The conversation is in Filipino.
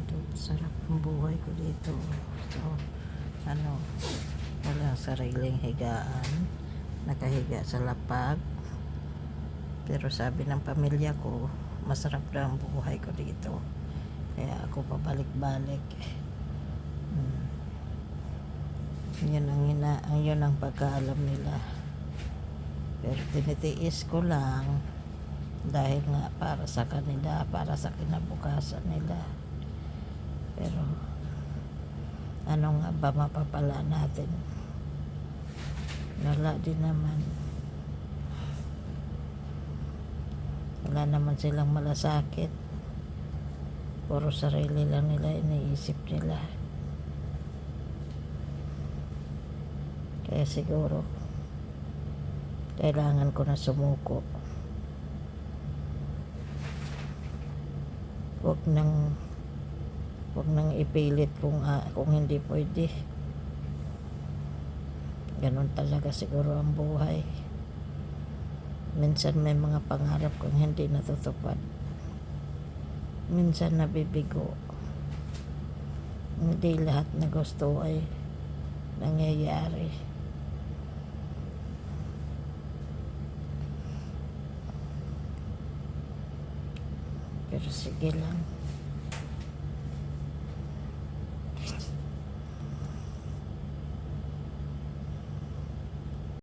dito. Sarap ang buhay ko dito. So, walang sariling higaan. Nakahiga sa lapag. Pero sabi ng pamilya ko, masarap na ang buhay ko dito. Kaya ako pabalik-balik. Yun ang pagkaalam nila. Pero tinitiis ko lang dahil nga para sa kanila, para sa kinabukasan nila. Pero ano nga ba mapapala natin? Wala din naman. Wala naman silang malasakit. Puro sarili lang nila iniisip nila. Kaya siguro kailangan ko na sumuko. Huwag nang ipilit kung hindi pwede. Ganun talaga siguro ang buhay. Minsan may mga pangarap kong hindi natutupad. Minsan nabibigo. Hindi lahat na gusto ay nangyayari. Pero sige lang.